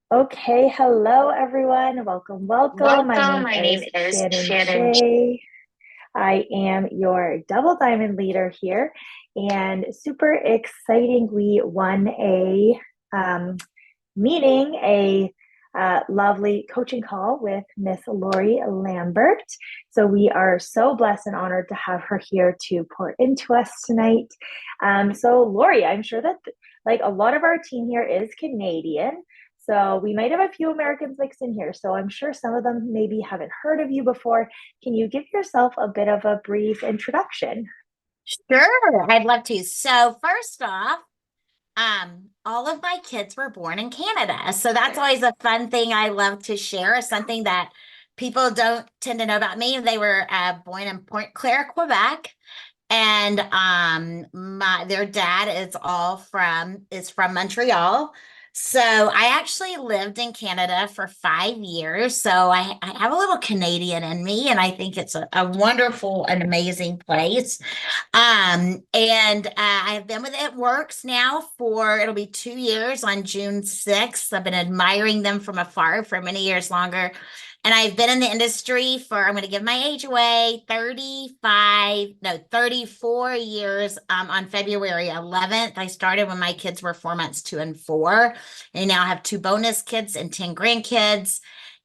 Okay, hello everyone. Welcome, welcome. My Welcome. name My name is is Shannon Shannon. Shea. I am your double diamond leader here, and super exciting. We won a meeting, a lovely coaching call with Miss Laurie Lambert. So we are so blessed and honored to have her here to pour into us tonight. So Laurie, I'm sure that like a lot of our team here is Canadian. So we might have a few Americans mixed in here. So I'm sure some of them maybe haven't heard of you before. Can you give yourself a bit of a brief introduction? Sure, I'd love to. So first off, all of my kids were born in Canada. So that's always a fun thing I love to share, something that people don't tend to know about me. They were born in Pointe Claire, Quebec. And my their dad is from Montreal. So I actually lived in Canada for 5 years. So I have a little Canadian in me, and I think it's a wonderful and amazing place. And I've been with It Works now for it'll be 2 years on June 6th. I've been admiring them from afar for many years longer. And I've been in the industry for, I'm going to give my age away, 35, no, 34 years. On February 11th, I started when my kids were 4 months, 2 and 4. And now I have two bonus kids and 10 grandkids.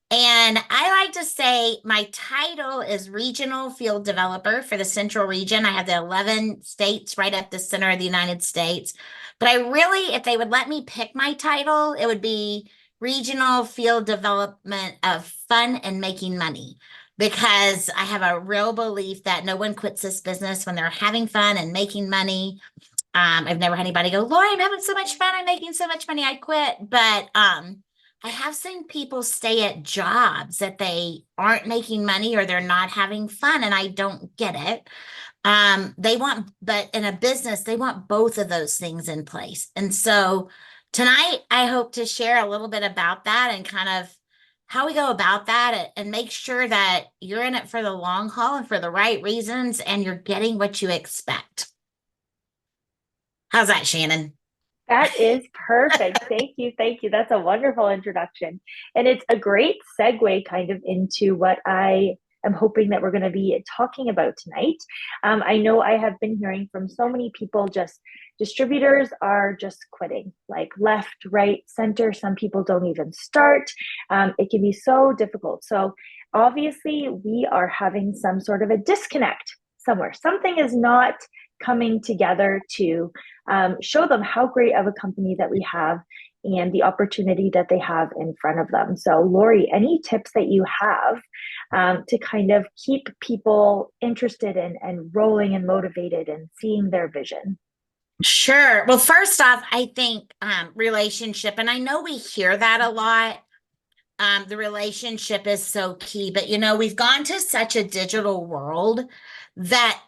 And I like to say my title is Regional Field Developer for the Central Region. I have the 11 states right up the center of the United States. But I really, if they would let me pick my title, it would be Regional Field Development of Fun and Making Money. Because I have a real belief that no one quits this business when they're having fun and making money. I've never had anybody go, Laurie, I'm having so much fun. I'm making so much money. I quit. But I have seen people stay at jobs that they aren't making money or they're not having fun, and I don't get it. But in a business, they want both of those things in place. And so tonight, I hope to share a little bit about that and kind of how we go about that and make sure that you're in it for the long haul and for the right reasons and you're getting what you expect. How's that, Shannon? That is perfect. Thank you. Thank you. That's a wonderful introduction. And it's a great segue kind of into what I am hoping that we're going to be talking about tonight. I know I have been hearing from so many people just distributors are just quitting, like left, right, center. Some people don't even start. It can be so difficult. So obviously, we are having some sort of a disconnect somewhere. Something is not coming together to show them how great of a company that we have and the opportunity that they have in front of them. So, Laurie, any tips that you have to kind of keep people interested and rolling and motivated and seeing their vision? Sure. Well, first off, I think relationship, and I know we hear that a lot. The relationship is so key, but we've gone to such a digital world that,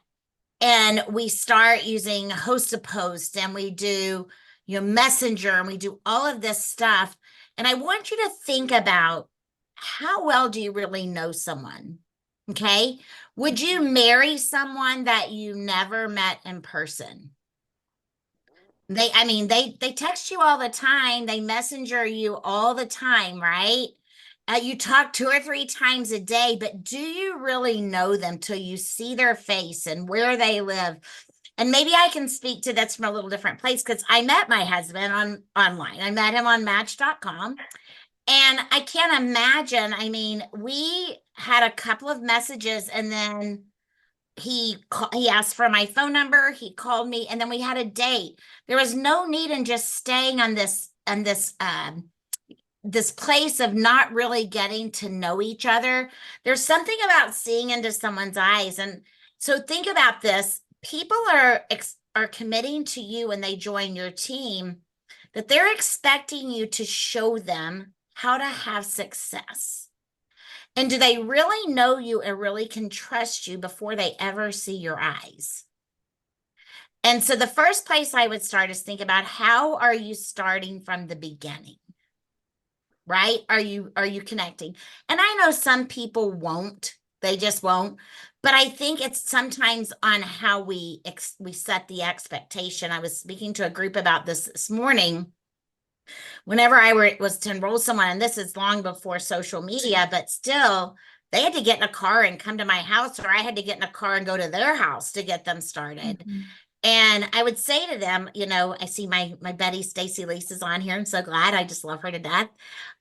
and we start using host to post, and we do, messenger, and we do all of this stuff. And I want you to think about how well do you really know someone? Okay. Would you marry someone that you never met in person? I mean, they text you all the time, they messenger you all the time, right? You talk 2 or 3 times a day, but do you really know them till you see their face and where they live? And maybe I can speak to this from a little different place because I met my husband online. I met him on Match.com, and I can't imagine. I mean, we had a couple of messages, and then he asked for my phone number, he called me, and then we had a date. There was no need in just staying on this place of not really getting to know each other. There's something about seeing into someone's eyes. And so think about this. People are committing to you when they join your team, that they're expecting you to show them how to have success. And do they really know you and really can trust you before they ever see your eyes? And so the first place I would start is think about, how are you starting from the beginning? Right? Are you connecting? And I know some people won't. They just won't. But I think it's sometimes on how we set the expectation. I was speaking to a group about this morning. whenever was to enroll someone, and this is long before social media, but still, they had to get in a car and come to my house, or I had to get in a car and go to their house to get them started. Mhm. And I would say to them, I see my buddy Stacy Lease is on here. I'm so glad. I just love her to death.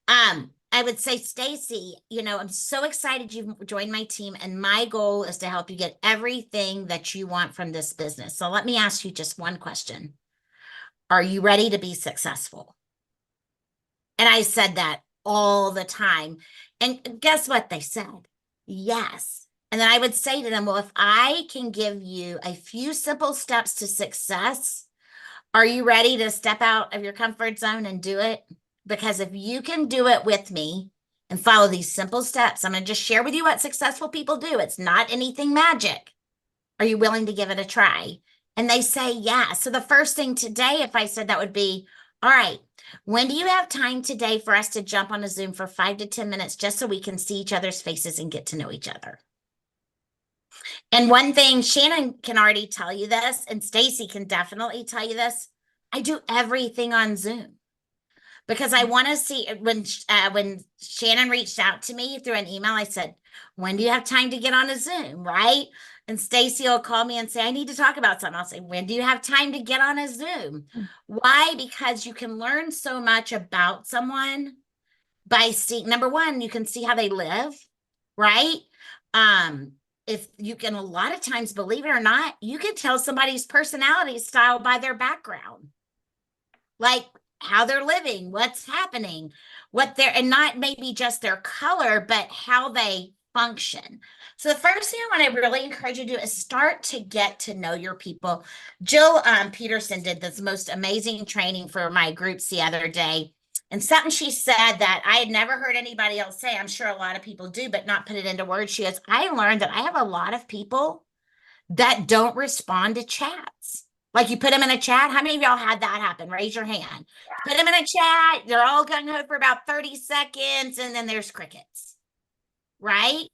I would say, Stacy, I'm so excited you've joined my team, and my goal is to help you get everything that you want from this business. So let me ask you just one question. Are you ready to be successful? And I said that all the time. And guess what they said? Yes. And then I would say to them, well, if I can give you a few simple steps to success, are you ready to step out of your comfort zone and do it? Because if you can do it with me and follow these simple steps, I'm going to just share with you what successful people do. It's not anything magic. Are you willing to give it a try? And they say, yeah. So the first thing today, if I said that, would be, all right, when do you have time today for us to jump on a Zoom for 5 to 10 minutes just so we can see each other's faces and get to know each other? And one thing, Shannon can already tell you this, and Stacy can definitely tell you this. I do everything on Zoom because I want to see when Shannon reached out to me through an email. I said, "When do you have time to get on a Zoom?" Right? And Stacy will call me and say, "I need to talk about something." I'll say, "When do you have time to get on a Zoom?" Why? Because you can learn so much about someone by seeing, number one, you can see how they live, right? Um, if you can, a lot of times, believe it or not, you can tell somebody's personality style by their background, like how they're living, what's happening, what they're, and not maybe just their color, but how they function. So the first thing I want to really encourage you to do is start to get to know your people. Jill Peterson did this most amazing training for my groups the other day. And something she said that I had never heard anybody else say, I'm sure a lot of people do, but not put it into words. She goes, I learned that I have a lot of people that don't respond to chats. Like you put them in a chat. How many of y'all had that happen? Raise your hand. Put them in a chat. They're all gung ho for about 30 seconds, and then there's crickets, right?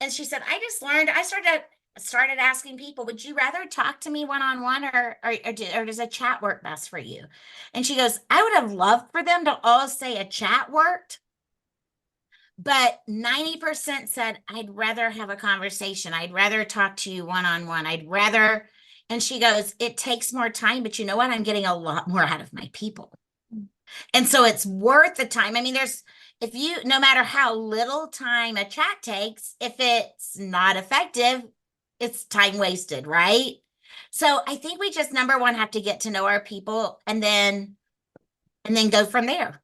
And she said, I just learned, I started asking people, would you rather talk to me one-on-one, or does a chat work best for you? And she goes, I would have loved for them to all say a chat worked, but 90% said, I'd rather have a conversation. I'd rather talk to you one-on-one. I'd rather, and she goes, it takes more time, but you know what? I'm getting a lot more out of my people. And so it's worth the time. I mean, if you, no matter how little time a chat takes, if it's not effective, it's time wasted, right? So I think we just, number one, have to get to know our people, and then go from there.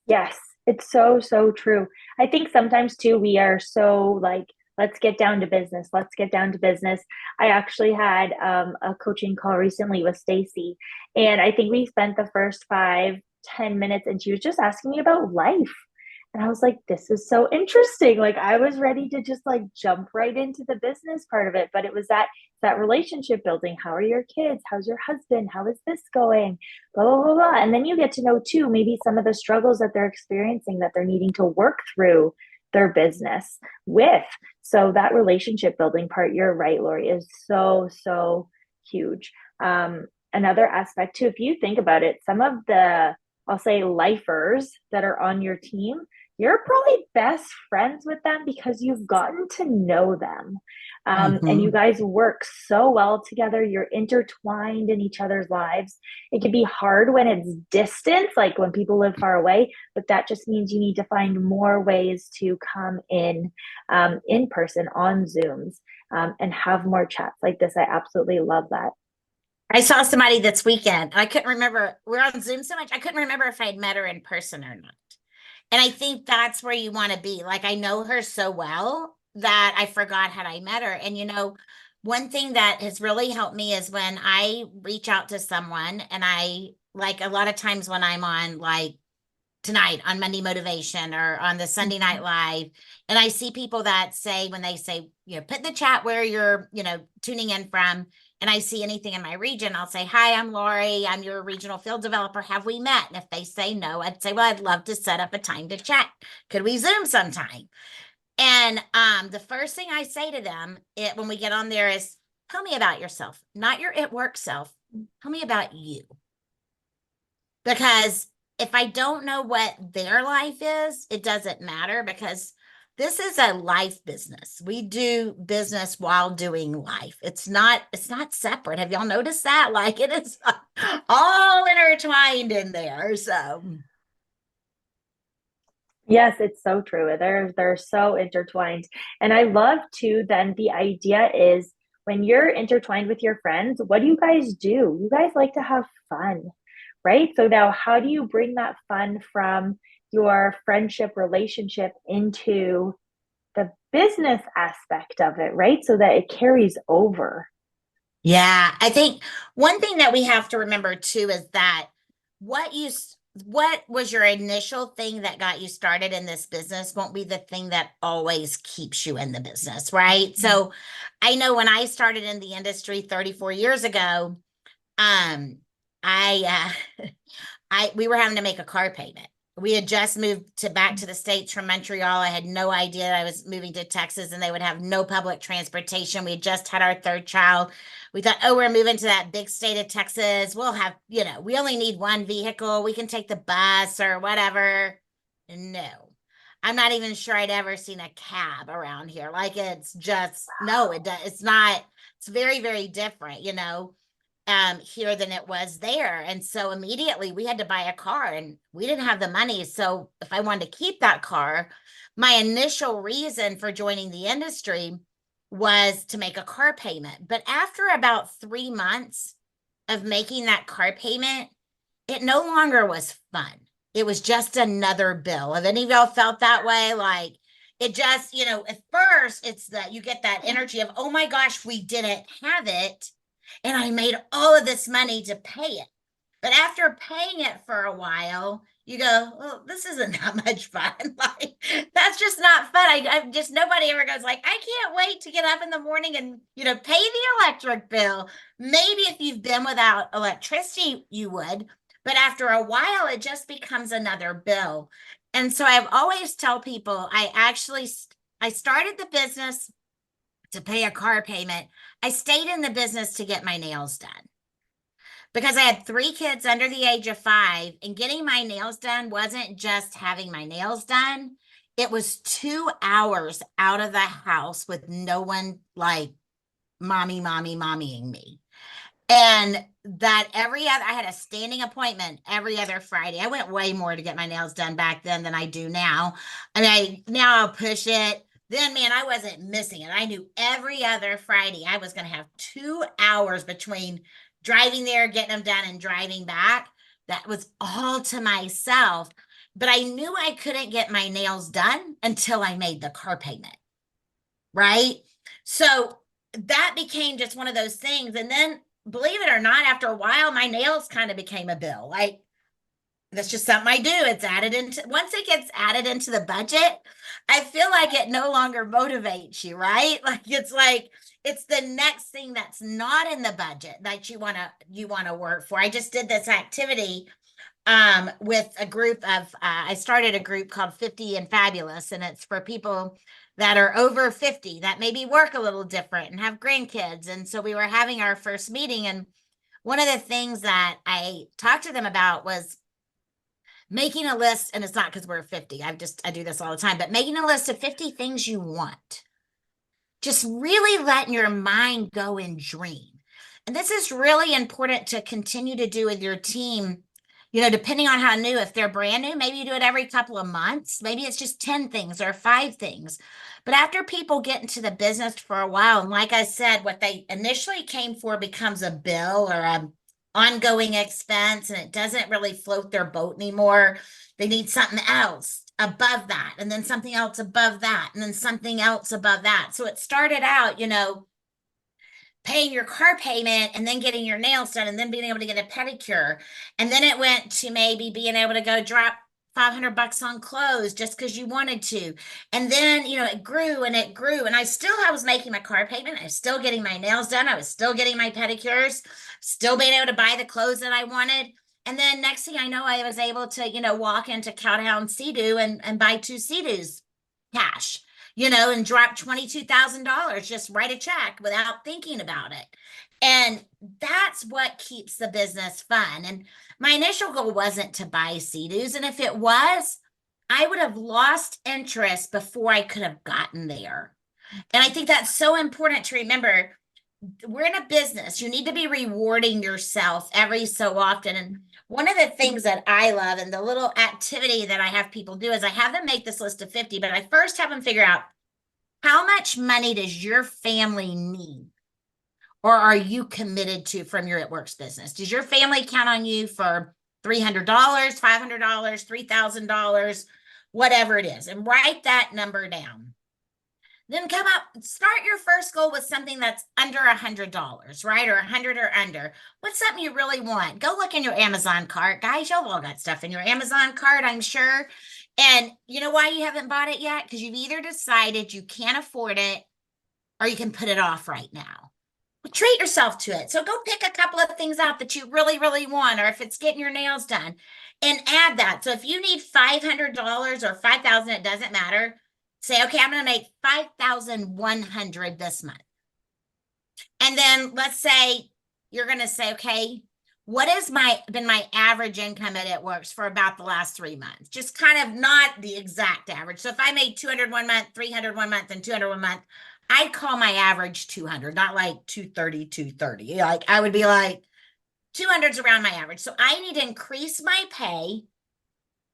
Yes, it's so, so true. I think sometimes too, we are so like, let's get down to business. Let's get down to business. I actually had a coaching call recently with Stacy, and I think we spent the first 5, 10 minutes, and she was just asking me about life. And I was like, this is so interesting. Like I was ready to just like jump right into the business part of it, but it was that relationship building. How are your kids? How's your husband? How is this going? Blah, blah, blah, blah. And then you get to know too, maybe some of the struggles that they're experiencing that they're needing to work through their business with. So that relationship building part, you're right, Laurie, is so, so huge. Another aspect too, if you think about it, some of the, I'll say, lifers that are on your team, you're probably best friends with them because you've gotten to know them. And you Mhm. guys work so well together. You're intertwined in each other's lives. It can be hard when it's distance, like when people live far away, but that just means you need to find more ways to come in person on Zooms, and have more chats like this. I absolutely love that. I saw somebody this weekend. I couldn't remember. We're on Zoom so much. I couldn't remember if I'd met her in person or not. And I think that's where you want to be. Like I know her so well that I forgot had I met her. And one thing that has really helped me is when I reach out to someone, and I, like, a lot of times when I'm on, like, tonight on Monday Motivation or on the Sunday Night Mhm. Live, and I see people that say, when they say, put in the chat where you're, tuning in from, and I see anything in my region, I'll say, hi, I'm Laurie. I'm your regional field developer. Have we met? And if they say no, I'd say, well, I'd love to set up a time to chat. Could we Zoom sometime? And the first thing I say to them when we get on there is, tell me about yourself, not your at work self. Tell me about you. because if I don't know what their life is, it doesn't matter because this is a life business. We do business while doing life. It's not separate. Have y'all noticed that? Like it is all intertwined in there. So Yes, it's so true. They're so intertwined. And I love too, then the idea is when you're intertwined with your friends, what do you guys do? You guys like to have fun, right? So now how do you bring that fun from your friendship relationship into the business aspect of it, right? So that it carries over. yeah, I think one thing that we have to remember too is that what you what was your initial thing that got you started in this business won't be the thing that always keeps you in the business, right? Mhm. So I know when I started in the industry 34 years ago, um, I I we were having to make a car payment. We had just moved to back to the States from Montreal. I had no idea I was moving to Texas and they would have no public transportation. We had just had our third child. We thought, oh, we're moving to that big state of Texas. We'll have, we only need one vehicle. We can take the bus or whatever. No. I'm not even sure I'd ever seen a cab around here. Like it's just no, it's not, it's very, very different, here than it was there. And so immediately we had to buy a car and we didn't have the money. So if I wanted to keep that car, my initial reason for joining the industry was to make a car payment. But after about 3 months of making that car payment, it no longer was fun. It was just another bill. Have any of y'all felt that way? Like it just, at first it's that you get that energy of, oh my gosh, we didn't have it. And I made all of this money to pay it. But after paying it for a while, you go, well, this isn't that much fun. Like, that's just not fun. I just, nobody ever goes like, I can't wait to get up in the morning and, pay the electric bill. Maybe if you've been without electricity, you would. But after a while, it just becomes another bill. And so I've always tell people, I started the business to pay a car payment. I stayed in the business to get my nails done because I had 3 kids under the age of 5, and getting my nails done wasn't just having my nails done. It was 2 hours out of the house with no one like mommying me. And that I had a standing appointment every other Friday. I went way more to get my nails done back then than I do now. I mean, now I'll push it. Then, man, I wasn't missing it. I knew every other Friday I was going to have 2 hours between driving there, getting them done, and driving back. That was all to myself. But I knew I couldn't get my nails done until I made the car payment. Right. So that became just one of those things. And then, believe it or not, after a while, my nails kind of became a bill. Like that's just something I do. It's added into once it gets added into the budget, I feel like it no longer motivates you, right? Like it's the next thing that's not in the budget that you want to work for. I just did this activity with a group of I started a group called 50 and Fabulous, and it's for people that are over 50 that maybe work a little different and have grandkids. And so we were having our first meeting, and one of the things that I talked to them about was making a list, and it's not because we're 50. I do this all the time, but making a list of 50 things you want. Just really letting your mind go and dream. And this is really important to continue to do with your team, depending on how new. If they're brand new, maybe you do it every couple of months. Maybe it's just 10 things or 5 things. But after people get into the business for a while, and like I said, what they initially came for becomes a bill or a ongoing expense, and it doesn't really float their boat anymore. They need something else above that, and then something else above that, and then something else above that. So it started out, paying your car payment and then getting your nails done and then being able to get a pedicure. And then it went to maybe being able to go drop $500 on clothes just because you wanted to. And then, it grew and it grew. And I was making my car payment. I was still getting my nails done. I was still getting my pedicures, still being able to buy the clothes that I wanted. And then next thing I know, I was able to, walk into Cowtown Sea-Doo and buy 2 Sea-Doos cash, and drop $22,000, just write a check without thinking about it. And that's what keeps the business fun. And My initial goal wasn't to buy Sea-Doos, and if it was, I would have lost interest before I could have gotten there. And I think that's so important to remember. We're in a business. You need to be rewarding yourself every so often. And one of the things that I love and the little activity that I have people do is I have them make this list of 50, but I first have them figure out how much money does your family need? Or are you committed to from your It Works business? Does your family count on you for $300, $500, $3,000, whatever it is? And write that number down. Then come up, start your first goal with something that's under $100, right? Or 100 or under. What's something you really want? Go look in your Amazon cart. Guys, y'all all got stuff in your Amazon cart, I'm sure. And you know why you haven't bought it yet? Because you've either decided you can't afford it or you can put it off right now. Well, treat yourself to it. So go pick a couple of things out that you really, really want, or if it's getting your nails done, and add that. So if you need $500 or $5,000, it doesn't matter. Say, okay, I'm going to make $5,100 this month. And then let's say you're going to say, okay, what has been my average income at It Works for about the last 3 months? Just kind of not the exact average. So if I made 200 one month, 300 one month, and 200 one month, I'd call my average 200, not like 230, 230. Like I would be like 200's around my average. So I need to increase my pay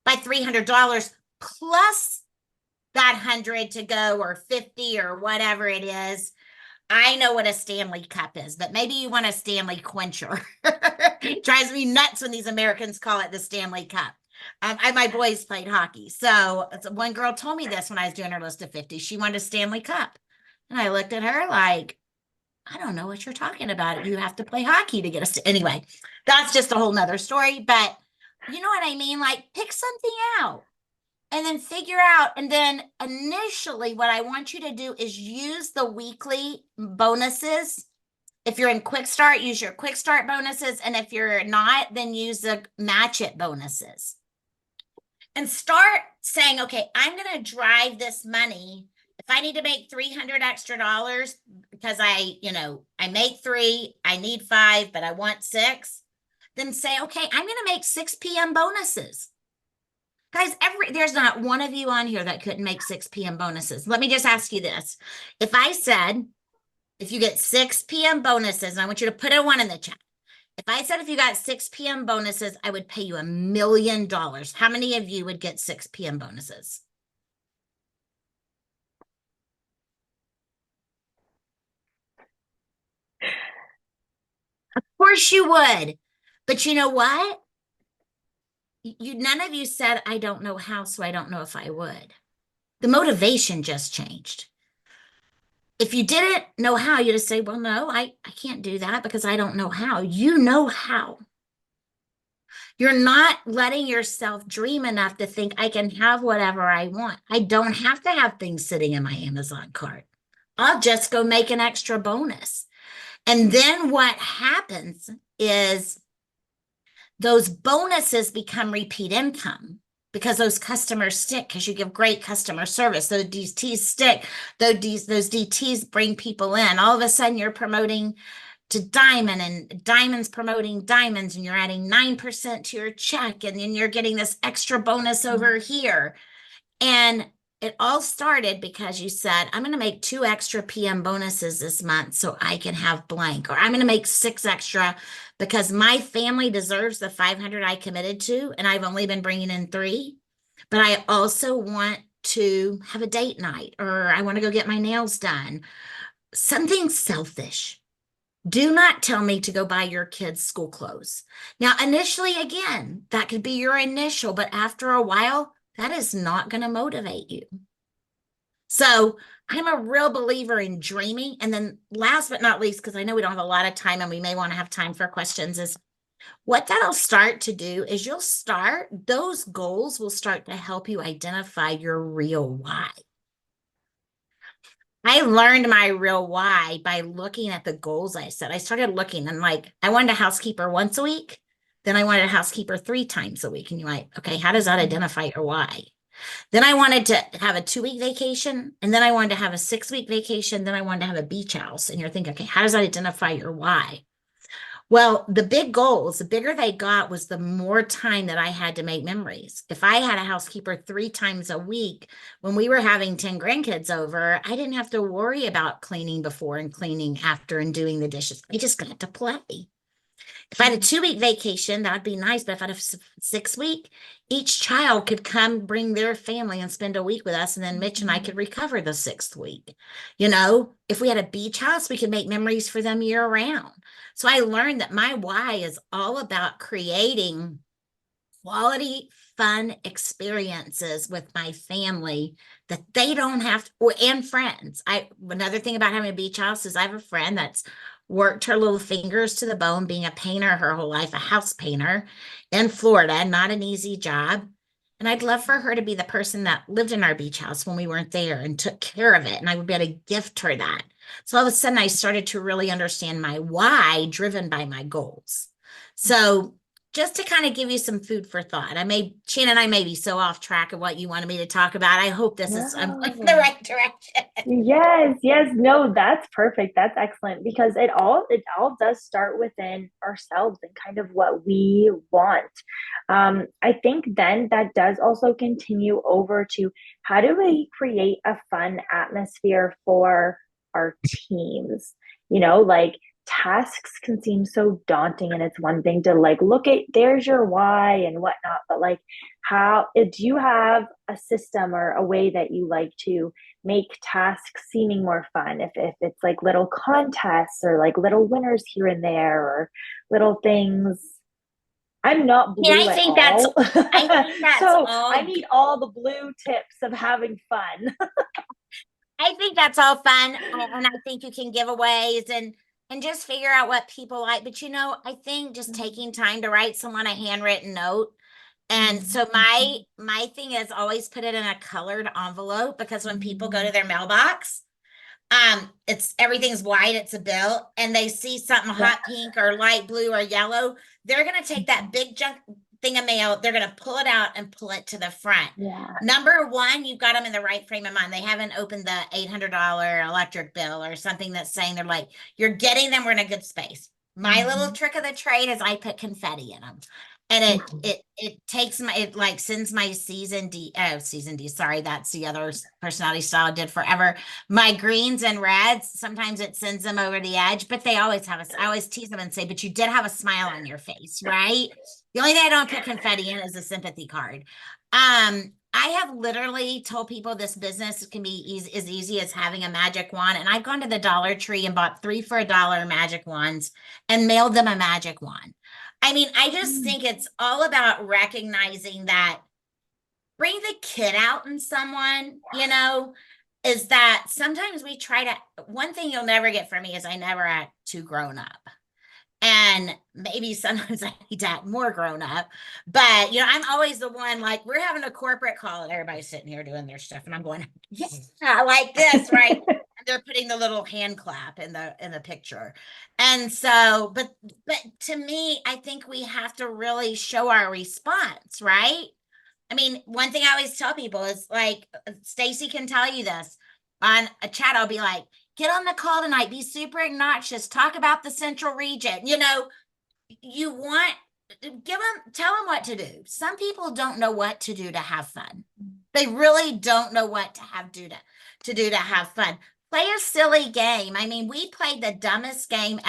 by $300 plus that 100 to go, or 50 or whatever it is. I know what a Stanley Cup is, but maybe you want a Stanley Quencher. It drives me nuts when these Americans call it the Stanley Cup. My boys played hockey. So one girl told me this when I was doing her list of 50. She wanted a Stanley Cup. And I looked at her like, I don't know what you're talking about. You have to play hockey to get us to. Anyway, that's just a whole nother story. But you know what I mean? Like, pick something out and then figure out. And then initially, what I want you to do is use the weekly bonuses. If you're in Quick Start, use your Quick Start bonuses. And if you're not, then use the Match It bonuses. And start saying, okay, I'm going to drive this money. If I need to make $300 extra because I make 3, I need 5, but I want 6, then say, okay, I'm going to make 6 p.m. bonuses. Guys, there's not one of you on here that couldn't make 6 p.m. bonuses. Let me just ask you this. If I said, if you get 6 p.m. bonuses, and I want you to put a 1 in the chat. If I said if you got 6 p.m. bonuses, I would pay you $1 million. How many of you would get 6 p.m. bonuses? Of course you would. But you know what? None of you said, I don't know how, so I don't know if I would. The motivation just changed. If you didn't know how, you'd say, well, no, I can't do that because I don't know how. You know how. You're not letting yourself dream enough to think I can have whatever I want. I don't have to have things sitting in my Amazon cart. I'll just go make an extra bonus. And then what happens is those bonuses become repeat income because those customers stick because you give great customer service. Those DTs stick. Those DTs bring people in. All of a sudden, you're promoting to Diamond, and Diamond's promoting Diamonds, and you're adding 9% to your check, and then you're getting this extra bonus over here. And it all started because you said, I'm going to make 2 extra PM bonuses this month so I can have blank, or I'm going to make 6 extra because my family deserves the 500 I committed to, and I've only been bringing in 3. But I also want to have a date night, or I want to go get my nails done. Something selfish. Do not tell me to go buy your kids' school clothes. Now, initially, again, that could be your initial, but after a while, that is not going to motivate you. So I'm a real believer in dreaming. And then last but not least, because I know we don't have a lot of time and we may want to have time for questions, is what that'll start to do is those goals will start to help you identify your real why. I learned my real why by looking at the goals I set. I started looking and I wanted a housekeeper once a week. Then I wanted a housekeeper 3 times a week. And you're like, okay, how does that identify your why? Then I wanted to have a 2-week vacation. And then I wanted to have a 6-week vacation. Then I wanted to have a beach house. And you're thinking, okay, how does that identify your why? Well, the big goals, the bigger they got, was the more time that I had to make memories. If I had a housekeeper 3 times a week, when we were having 10 grandkids over, I didn't have to worry about cleaning before and cleaning after and doing the dishes. I just got to play. If I had a 2 week vacation, that would be nice. But if I had a 6 week, each child could come bring their family and spend a week with us. And then Mitch and I Mhm. could recover the 6th week. If we had a beach house, we could make memories for them year round. So I learned that my why is all about creating quality, fun experiences with my family that they don't have to, and friends. Another thing about having a beach house is I have a friend that's worked her little fingers to the bone being a painter her whole life, a house painter in Florida, not an easy job. And I'd love for her to be the person that lived in our beach house when we weren't there and took care of it. And I would be able to gift her that. So all of a sudden, I started to really understand my why driven by my goals. So just to kind of give you some food for thought. Shannon and I may be so off track of what you wanted me to talk about. I hope I'm going in the No. right direction. Yes, yes, no, that's perfect. That's excellent because it all does start within ourselves and kind of what we want. I think then that does also continue over to how do we create a fun atmosphere for our teams? Like tasks can seem so daunting, and it's one thing to like look at there's your why and whatnot, but like how do you have a system or a way that you like to make tasks seeming more fun if it's like little contests or like little winners here and there or little things. I'm not Yeah, blue at all. I think that's So I all. need all the blue tips of having fun. I think that's all fun, and I think you can giveaways and just figure out what people like. But I think just taking time to write someone a handwritten note. And so my thing is always put it in a colored envelope because when people go to their mailbox, it's everything's white, it's a bill, and they see something Yeah. hot pink or light blue or yellow, they're gonna take that big junk thing of mail, they're gonna pull it out and pull it to the front. Yeah. Number one, you've got them in the right frame of mind. They haven't opened the $800 electric bill or something that's saying they're like, you're getting them, we're in a good space. My little Mhm. trick of the trade is I put confetti in them. And it Mhm. it it takes my it like sends my season D. Sorry, that's the other personality style I did forever. My greens and reds, sometimes it sends them over the edge, but they always have I always tease them and say, but you did have a smile on your face, right? The only thing I don't put confetti in is a sympathy card. I have literally told people this business can be as easy as having a magic wand. And I've gone to the Dollar Tree and bought 3 for $1 magic wands and mailed them a magic wand. I mean, I just think it's all about recognizing that bring the kid out in someone, is that sometimes we try to, one thing you'll never get from me is I never act too grown up. And maybe sometimes I need to act more grown up. But, I'm always the one like, we're having a corporate call and everybody's sitting here doing their stuff. And I'm going, yeah, like this, right? And they're putting the little hand clap in the picture. And so, but to me, I think we have to really show our response, right? I mean, one thing I always tell people is like, Stacy can tell you this on a chat. I'll be like, get on the call tonight, be super obnoxious, talk about the central region. You want tell them what to do. Some people don't know what to do to have fun. They really don't know what to do to have fun. Play a silly game. I mean, we played the dumbest game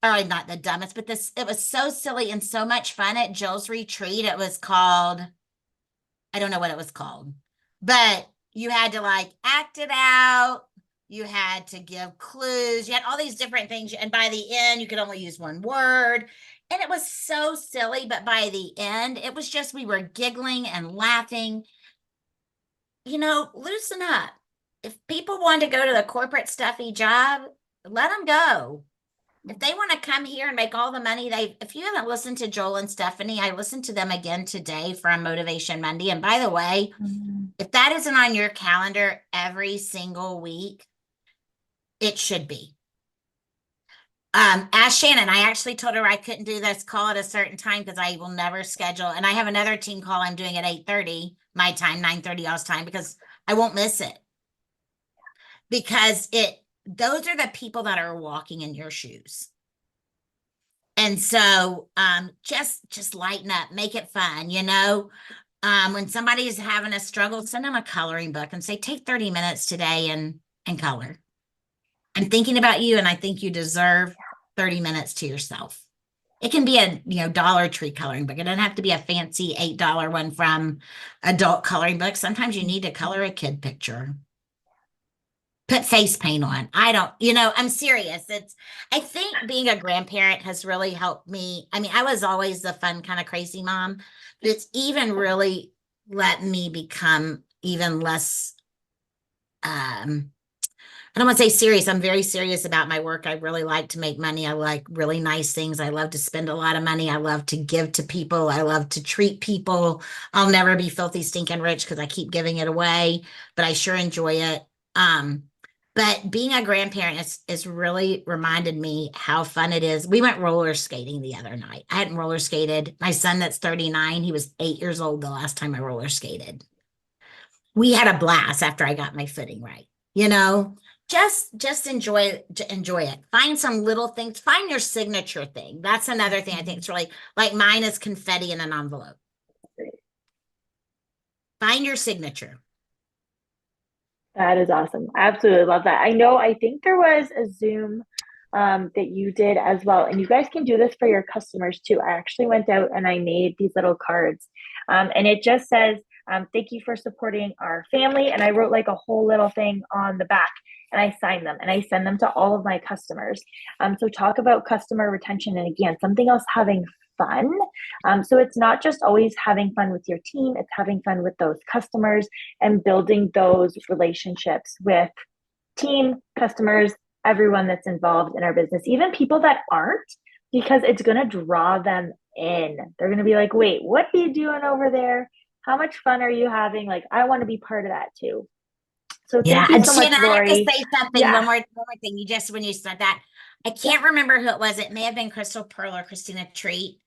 or not the dumbest, but it was so silly and so much fun at Jill's retreat. It was called, I don't know what it was called, but you had to like act it out. You had to give clues. You had all these different things. And by the end, you could only use one word. And it was so silly. But by the end, it was just we were giggling and laughing. Loosen up. If people want to go to the corporate stuffy job, let them go. If they want to come here and make all the money if you haven't listened to Joel and Stephanie, I listened to them again today from Motivation Monday. And by the way, Mhm. if that isn't on your calendar every single week, it should be. Ask Shannon. I actually told her I couldn't do this call at a certain time because I will never schedule. And I have another team call I'm doing at 8:30 my time, 9:30 y'all's time, because I won't miss it. Because those are the people that are walking in your shoes. And so just lighten up, make it fun, you know. When somebody's having a struggle, send them a coloring book and say, take 30 minutes today and color. I'm thinking about you and I think you deserve 30 minutes to yourself. It can be a, Dollar Tree coloring book. It doesn't have to be a fancy $8 one from Adult Coloring Book. Sometimes you need to color a kid picture. Put face paint on. I don't, I'm serious. I think being a grandparent has really helped me. I mean, I was always the fun, kind of crazy mom, but it's even really let me become even less, I don't want to say serious. I'm very serious about my work. I really like to make money. I like really nice things. I love to spend a lot of money. I love to give to people. I love to treat people. I'll never be filthy, stinking rich because I keep giving it away, but I sure enjoy it. But being a grandparent is really reminded me how fun it is. We went roller skating the other night. I hadn't roller skated. My son that's 39, he was 8 years old the last time I roller skated. We had a blast after I got my footing right. You know, just enjoy it. Find some little things. Find your signature thing. That's another thing I think it's really like mine is confetti in an envelope. Find your signature. That is awesome. Absolutely love that. I know, I think there was a Zoom that you did as well. And you guys can do this for your customers too. I actually went out and I made these little cards. And it just says, thank you for supporting our family. And I wrote like a whole little thing on the back and I signed them and I send them to all of my customers. So talk about customer retention. And again, something else, having fun. So it's not just always having fun with your team, it's having fun with those customers and building those relationships with team, customers, everyone that's involved in our business, even people that aren't, because it's going to draw them in. They're going to be like, wait, what are you doing over there? How much fun are you having? Like, I want to be part of that too. So Yeah, thank you and so much, Shannon, I have to Laurie. say something. Yeah. One more thing. You just when you said that, I Yeah. can't remember who it was. It may have been Crystal Pearl or Christina Treat.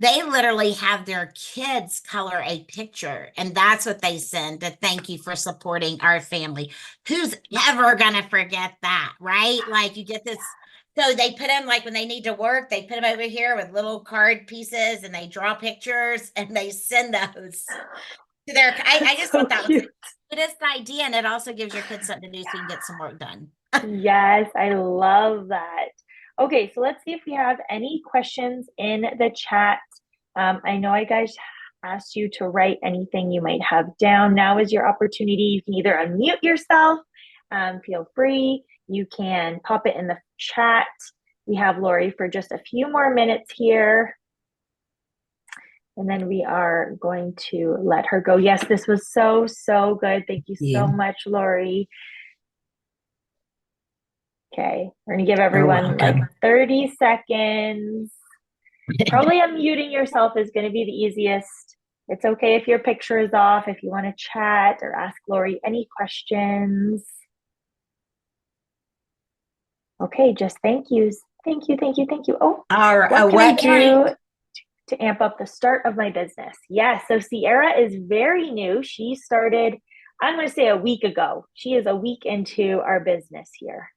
They literally have their kids color a picture, and that's what they send to thank you for supporting our family. Who's ever gonna forget that, right? Like you get this. So they put them like when they need to work, they put them over here with little card pieces, and they draw pictures, and they send those to their. I That's just so thought that was cute. it is the idea, and it also gives your kids something to do so you can get some work done. Yes, I love that. Okay, so let's see if we have any questions in the chat. I know I guys asked you to write anything you might have down. Now is your opportunity. You can either unmute yourself, feel free. You can pop it in the chat. We have Laurie for just a few more minutes here. And then we are going to let her go. Yes, this was so, so good. Thank you so You much, Laurie. Okay, we're gonna give are everyone like welcome. 30 seconds. Probably unmuting yourself is gonna be the easiest. It's okay if your picture is off, if you want to chat or ask Laurie any questions. Okay, just thank yous. Thank you, thank you, thank you. Oh, All right. what can I What can I? do to amp up the start of my business? Yes, so Sierra is very new. She started, I'm going to say a week ago. She is a week into our business here.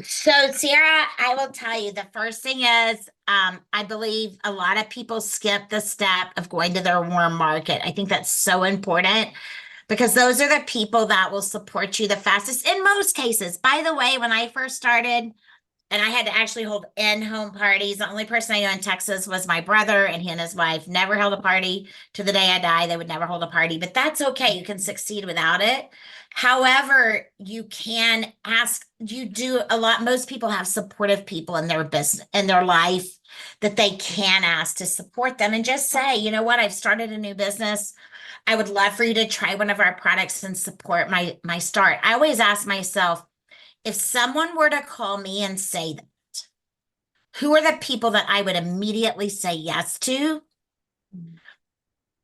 So, Sarah, I will tell you the first thing is, I believe a lot of people skip the step of going to their warm market. I think that's so important because those are the people that will support you the fastest in most cases. By the way, when I first started, and I had to actually hold in-home parties. The only person I knew in Texas was my brother, and he and his wife never held a party. To the day I die, they would never hold a party, but that's okay. You can succeed without it. However, you can ask, you do a lot. Most people have supportive people in their business, in their life that they can ask to support them and just say, you know what, I've started a new business. I would love for you to try one of our products and support my start. I always ask myself, if someone were to call me and say that, who are the people that I would immediately say yes to?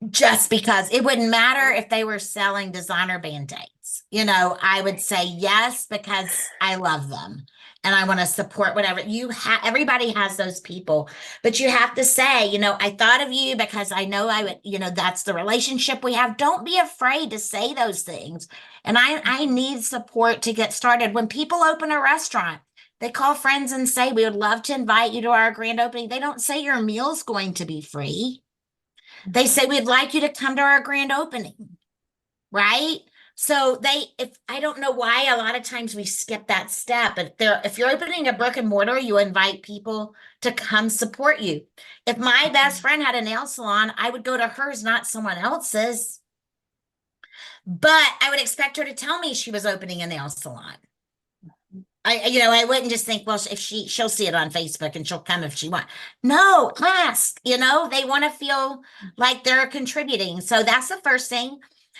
Just because it wouldn't matter if they were selling designer band-aids. I would say yes because I love them and I want to support whatever you have. Everybody has those people, but you have to say, I thought of you because I know I would, that's the relationship we have. Don't be afraid to say those things. And I need support to get started. When people open a restaurant, They call friends and say, we would love to invite you to our grand opening. They don't say your meal's going to be free. They say, we'd like you to come to our grand opening, right? So if I don't know why a lot of times we skip that step, but if you're opening a brick and mortar, you invite people to come support you. If my best friend had a nail salon, I would go to hers, not someone else's. But I would expect her to tell me she was opening a nail salon. I wouldn't just think, well, if she'll see it on Facebook and she'll come if she wants. No, ask, they want to feel like they're contributing. So that's the first thing.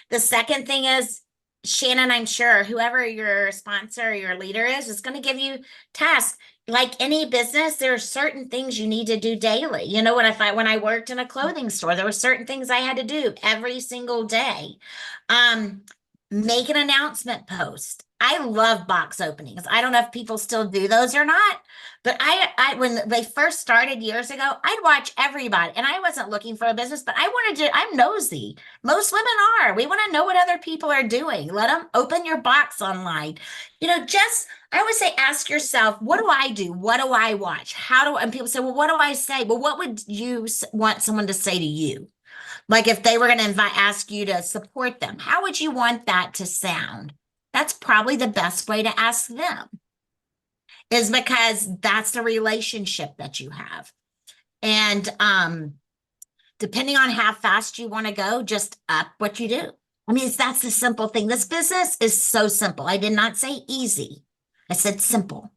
The second thing is, Shannon, I'm sure whoever your sponsor or your leader is going to give you tasks. Like any business, there are certain things you need to do daily. When I worked in a clothing store, there were certain things I had to do every single day. Make an announcement post. I love box openings. I don't know if people still do those or not, but I when they first started years ago, I'd watch everybody, and I wasn't looking for a business, but I'm nosy. Most women are. We want to know what other people are doing. Let them open your box online. I always say, ask yourself, what do I do? What do I watch? And people say, well, what do I say? Well, what would you want someone to say to you? Like if they were going to ask you to support them, how would you want that to sound? That's probably the best way to ask them, is because that's the relationship that you have. And depending on how fast you want to go, just up what you do. I mean, that's the simple thing. This business is so simple. I did not say easy. I said simple.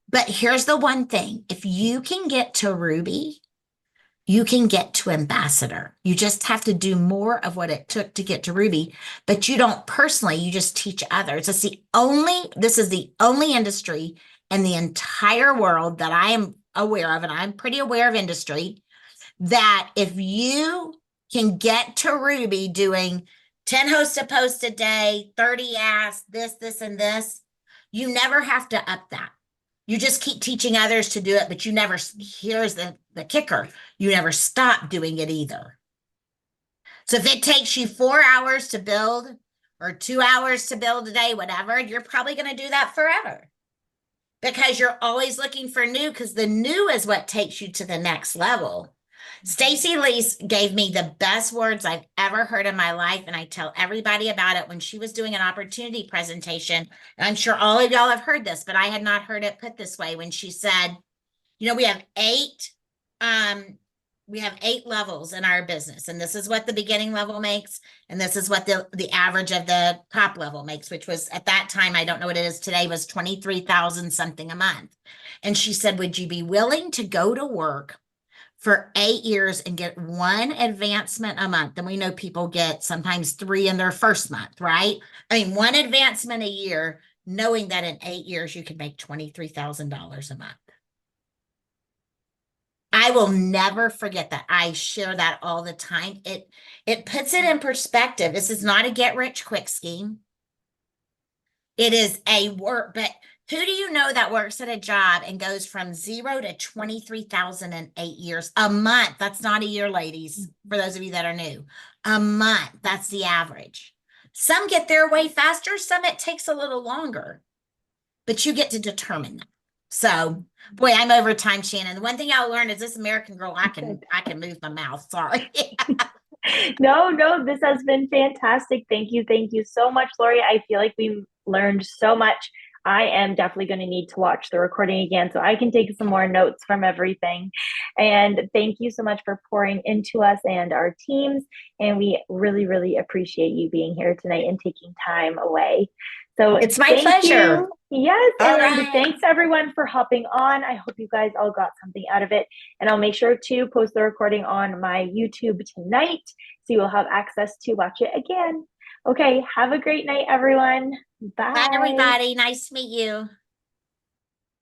But here's the one thing. If you can get to Ruby, you can get to ambassador. You just have to do more of what it took to get to Ruby, but you don't personally, you just teach others. This is the only industry in the entire world that I am aware of, and I'm pretty aware of industry, that if you can get to Ruby doing 10 host a post a day, 30 asks, this, and this, you never have to up that. You just keep teaching others to do it, but here's the kicker, you never stop doing it either. So if it takes you 4 hours to build or 2 hours to build a day, whatever, you're probably going to do that forever, because you're always looking for new, because the new is what takes you to the next level. Stacy Lease gave me the best words I've ever heard in my life, and I tell everybody about it when she was doing an opportunity presentation. And I'm sure all of y'all have heard this, but I had not heard it put this way, when she said, we have 8 levels in our business, and this is what the beginning level makes, and this is what the average of the top level makes, which was at that time, I don't know what it is today, was 23,000 something a month. And she said, would you be willing to go to work for 8 years and get 1 advancement a month? And we know people get sometimes 3 in their first month, right? I mean, 1 advancement a year, knowing that in 8 years you could make $23,000 a month. I will never forget that. I share that all the time. It puts it in perspective. This is not a get rich quick scheme. It is a work, but who do you know that works at a job and goes from 0 to 23,000 in 8 years? A month. That's not a year, ladies, for those of you that are new. A month. That's the average. Some get there way faster. Some it takes a little longer, but you get to determine that. So, boy, I'm over time, Shannon. The one thing I'll learn is this American girl, I can move my mouth. Sorry. No, this has been fantastic. Thank you so much, Laurie. I feel like we've learned so much. I am definitely going to need to watch the recording again so I can take some more notes from everything. And thank you so much for pouring into us and our teams. And we really, really appreciate you being here tonight and taking time away. So it's my pleasure. Yes. All and right. Thanks everyone for hopping on. I hope you guys all got something out of it. And I'll make sure to post the recording on my YouTube tonight, so you will have access to watch it again. Okay. Have a great night, everyone. Bye. Bye, everybody. Nice to meet you.